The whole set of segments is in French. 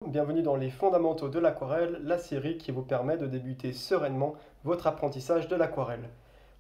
Bienvenue dans les fondamentaux de l'aquarelle, la série qui vous permet de débuter sereinement votre apprentissage de l'aquarelle.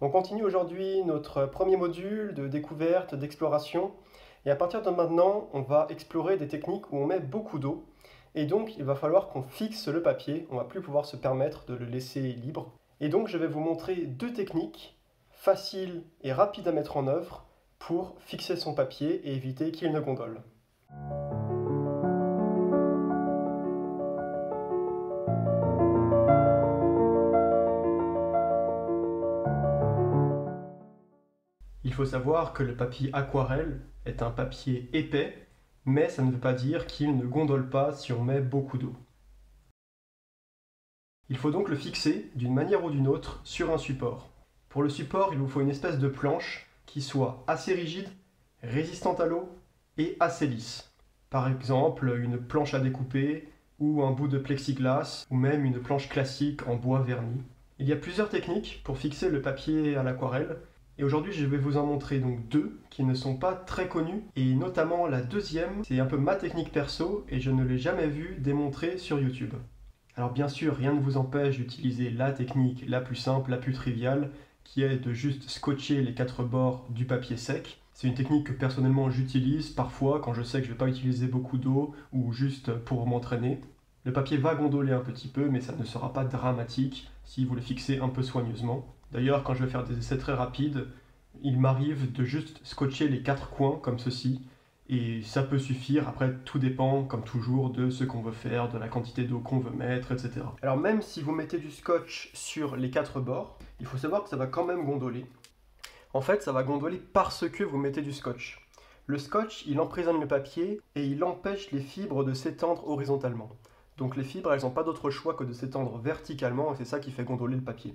On continue aujourd'hui notre premier module de découverte, d'exploration. Et à partir de maintenant, on va explorer des techniques où on met beaucoup d'eau. Et donc, il va falloir qu'on fixe le papier. On ne va plus pouvoir se permettre de le laisser libre. Et donc, je vais vous montrer deux techniques faciles et rapides à mettre en œuvre pour fixer son papier et éviter qu'il ne gondole. Il faut savoir que le papier aquarelle est un papier épais, mais ça ne veut pas dire qu'il ne gondole pas si on met beaucoup d'eau. Il faut donc le fixer d'une manière ou d'une autre sur un support. Pour le support, il vous faut une espèce de planche qui soit assez rigide, résistante à l'eau et assez lisse. Par exemple, une planche à découper ou un bout de plexiglas ou même une planche classique en bois verni. Il y a plusieurs techniques pour fixer le papier à l'aquarelle. Et aujourd'hui, je vais vous en montrer donc deux qui ne sont pas très connues. Et notamment la deuxième, c'est un peu ma technique perso et je ne l'ai jamais vue démontrée sur YouTube. Alors bien sûr, rien ne vous empêche d'utiliser la technique la plus simple, la plus triviale, qui est de juste scotcher les quatre bords du papier sec. C'est une technique que personnellement j'utilise parfois quand je sais que je ne vais pas utiliser beaucoup d'eau ou juste pour m'entraîner. Le papier va gondoler un petit peu, mais ça ne sera pas dramatique si vous le fixez un peu soigneusement. D'ailleurs, quand je vais faire des essais très rapides, il m'arrive de juste scotcher les quatre coins comme ceci, et ça peut suffire. Après, tout dépend, comme toujours, de ce qu'on veut faire, de la quantité d'eau qu'on veut mettre, etc. Alors même si vous mettez du scotch sur les quatre bords, il faut savoir que ça va quand même gondoler. En fait, ça va gondoler parce que vous mettez du scotch. Le scotch, il emprisonne le papier et il empêche les fibres de s'étendre horizontalement. Donc les fibres, elles n'ont pas d'autre choix que de s'étendre verticalement et c'est ça qui fait gondoler le papier.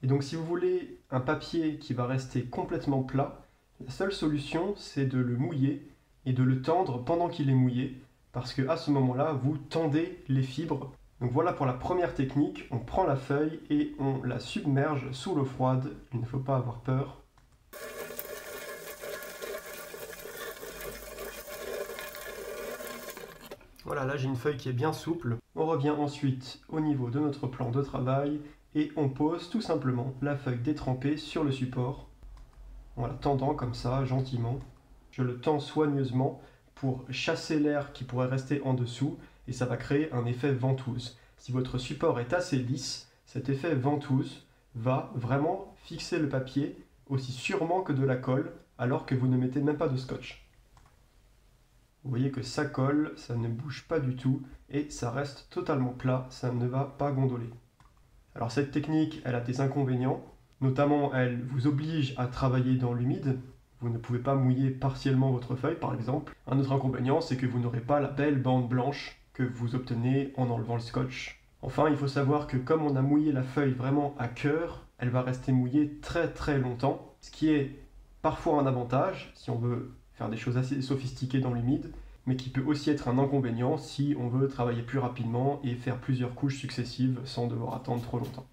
Et donc si vous voulez un papier qui va rester complètement plat, la seule solution c'est de le mouiller et de le tendre pendant qu'il est mouillé, parce que à ce moment-là, vous tendez les fibres. Donc voilà pour la première technique, on prend la feuille et on la submerge sous l'eau froide, il ne faut pas avoir peur. Voilà, là j'ai une feuille qui est bien souple. On revient ensuite au niveau de notre plan de travail et on pose tout simplement la feuille détrempée sur le support. En la tendant comme ça, gentiment. Je le tends soigneusement pour chasser l'air qui pourrait rester en dessous et ça va créer un effet ventouse. Si votre support est assez lisse, cet effet ventouse va vraiment fixer le papier aussi sûrement que de la colle alors que vous ne mettez même pas de scotch. Vous voyez que ça colle, ça ne bouge pas du tout et ça reste totalement plat, ça ne va pas gondoler. Alors cette technique, elle a des inconvénients, notamment elle vous oblige à travailler dans l'humide. Vous ne pouvez pas mouiller partiellement votre feuille par exemple. Un autre inconvénient, c'est que vous n'aurez pas la belle bande blanche que vous obtenez en enlevant le scotch. Enfin, il faut savoir que comme on a mouillé la feuille vraiment à cœur, elle va rester mouillée très très longtemps, ce qui est parfois un avantage si on veut faire des choses assez sophistiquées dans l'humide, mais qui peut aussi être un inconvénient si on veut travailler plus rapidement et faire plusieurs couches successives sans devoir attendre trop longtemps.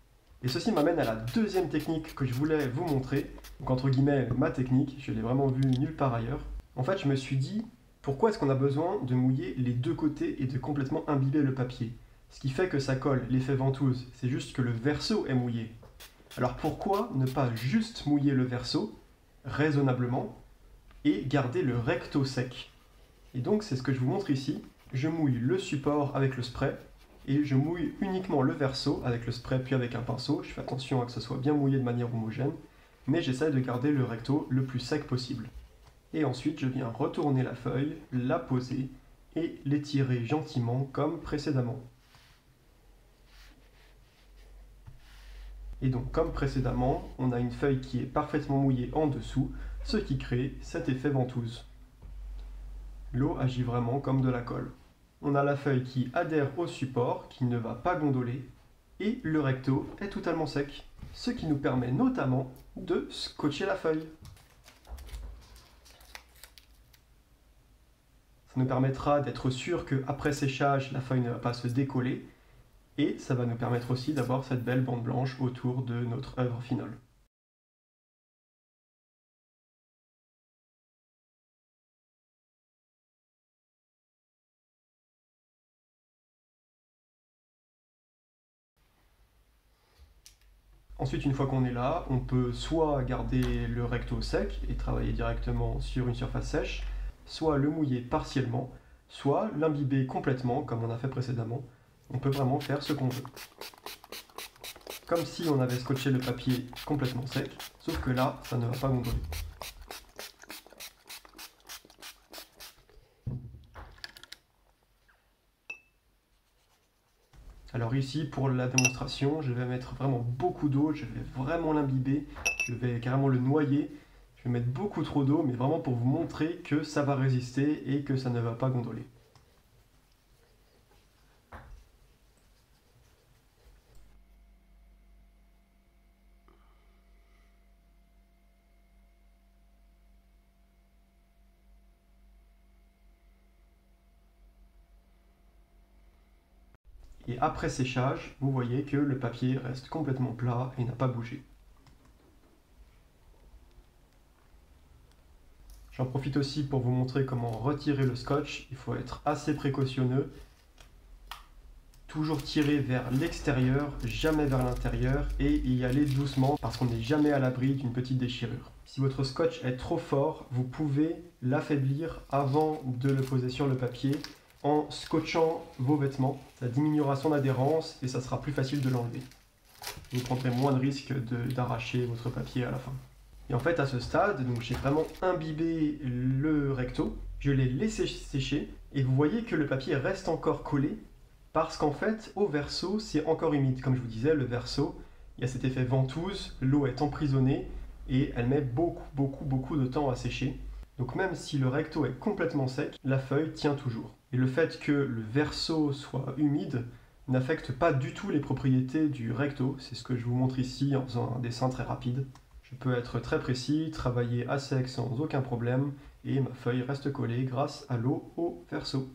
Et ceci m'amène à la deuxième technique que je voulais vous montrer, donc entre guillemets ma technique, je l'ai vraiment vue nulle part ailleurs. En fait, je me suis dit, pourquoi est-ce qu'on a besoin de mouiller les deux côtés et de complètement imbiber le papier? Ce qui fait que ça colle, l'effet ventouse, c'est juste que le verso est mouillé. Alors pourquoi ne pas juste mouiller le verso, raisonnablement, et garder le recto sec? Et donc c'est ce que je vous montre ici. Je mouille le support avec le spray et je mouille uniquement le verso avec le spray puis avec un pinceau. Je fais attention à que ce soit bien mouillé de manière homogène, mais j'essaie de garder le recto le plus sec possible. Et ensuite je viens retourner la feuille, la poser et l'étirer gentiment comme précédemment. Et donc comme précédemment, on a une feuille qui est parfaitement mouillée en dessous, ce qui crée cet effet ventouse. L'eau agit vraiment comme de la colle. On a la feuille qui adhère au support, qui ne va pas gondoler, et le recto est totalement sec, ce qui nous permet notamment de scotcher la feuille. Ça nous permettra d'être sûr qu'après séchage, la feuille ne va pas se décoller, et ça va nous permettre aussi d'avoir cette belle bande blanche autour de notre œuvre finale. Ensuite, une fois qu'on est là, on peut soit garder le recto sec et travailler directement sur une surface sèche, soit le mouiller partiellement, soit l'imbiber complètement comme on a fait précédemment. On peut vraiment faire ce qu'on veut. Comme si on avait scotché le papier complètement sec, sauf que là, ça ne va pas gondoler. Alors ici, pour la démonstration, je vais mettre vraiment beaucoup d'eau, je vais vraiment l'imbiber, je vais carrément le noyer. Je vais mettre beaucoup trop d'eau, mais vraiment pour vous montrer que ça va résister et que ça ne va pas gondoler. Et après séchage, vous voyez que le papier reste complètement plat et n'a pas bougé. J'en profite aussi pour vous montrer comment retirer le scotch. Il faut être assez précautionneux. Toujours tirer vers l'extérieur, jamais vers l'intérieur, et y aller doucement parce qu'on n'est jamais à l'abri d'une petite déchirure. Si votre scotch est trop fort, vous pouvez l'affaiblir avant de le poser sur le papier en scotchant vos vêtements. Ça diminuera son adhérence et ça sera plus facile de l'enlever. Vous prendrez moins de risques d'arracher votre papier à la fin. Et en fait, à ce stade, donc j'ai vraiment imbibé le recto, je l'ai laissé sécher et vous voyez que le papier reste encore collé parce qu'en fait, au verso, c'est encore humide. Comme je vous disais, le verso, il y a cet effet ventouse, l'eau est emprisonnée et elle met beaucoup de temps à sécher. Donc même si le recto est complètement sec, la feuille tient toujours. Et le fait que le verso soit humide n'affecte pas du tout les propriétés du recto. C'est ce que je vous montre ici en faisant un dessin très rapide. Je peux être très précis, travailler à sec sans aucun problème et ma feuille reste collée grâce à l'eau au verso.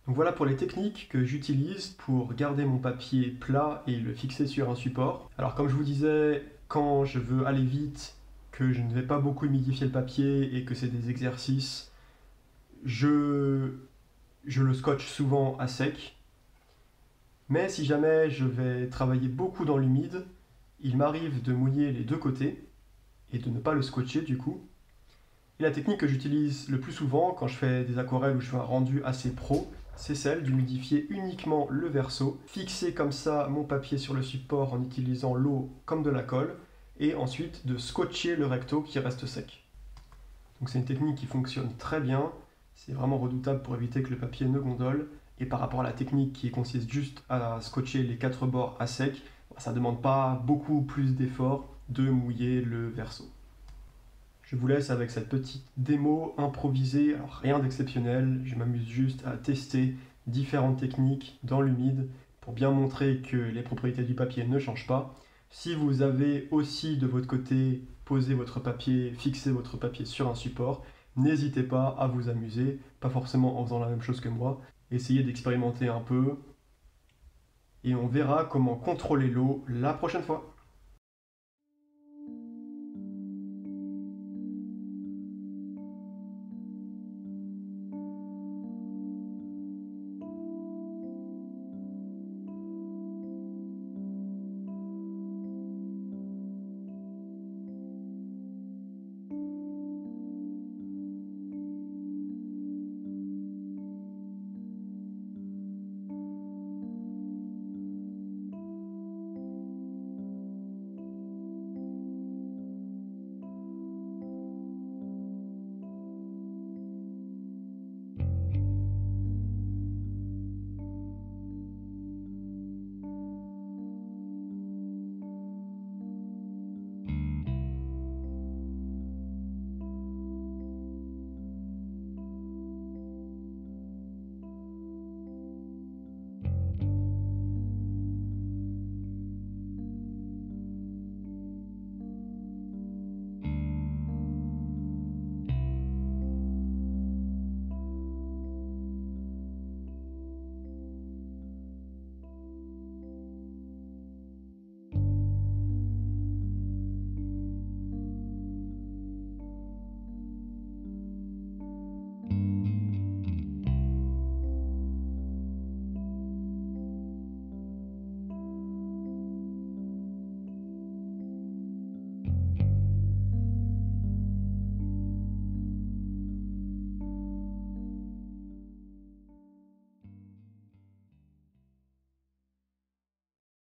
Donc voilà pour les techniques que j'utilise pour garder mon papier plat et le fixer sur un support. Alors comme je vous disais, quand je veux aller vite, que je ne vais pas beaucoup humidifier le papier et que c'est des exercices, je le scotche souvent à sec. Mais si jamais je vais travailler beaucoup dans l'humide, il m'arrive de mouiller les deux côtés et de ne pas le scotcher du coup. Et la technique que j'utilise le plus souvent quand je fais des aquarelles ou je fais un rendu assez pro, c'est celle d'humidifier uniquement le verso, fixer comme ça mon papier sur le support en utilisant l'eau comme de la colle, et ensuite de scotcher le recto qui reste sec. Donc c'est une technique qui fonctionne très bien, c'est vraiment redoutable pour éviter que le papier ne gondole, et par rapport à la technique qui consiste juste à scotcher les quatre bords à sec, ça ne demande pas beaucoup plus d'effort de mouiller le verso. Je vous laisse avec cette petite démo improvisée, alors rien d'exceptionnel, je m'amuse juste à tester différentes techniques dans l'humide pour bien montrer que les propriétés du papier ne changent pas. Si vous avez aussi de votre côté posé votre papier, fixé votre papier sur un support, n'hésitez pas à vous amuser, pas forcément en faisant la même chose que moi, essayez d'expérimenter un peu et on verra comment contrôler l'eau la prochaine fois.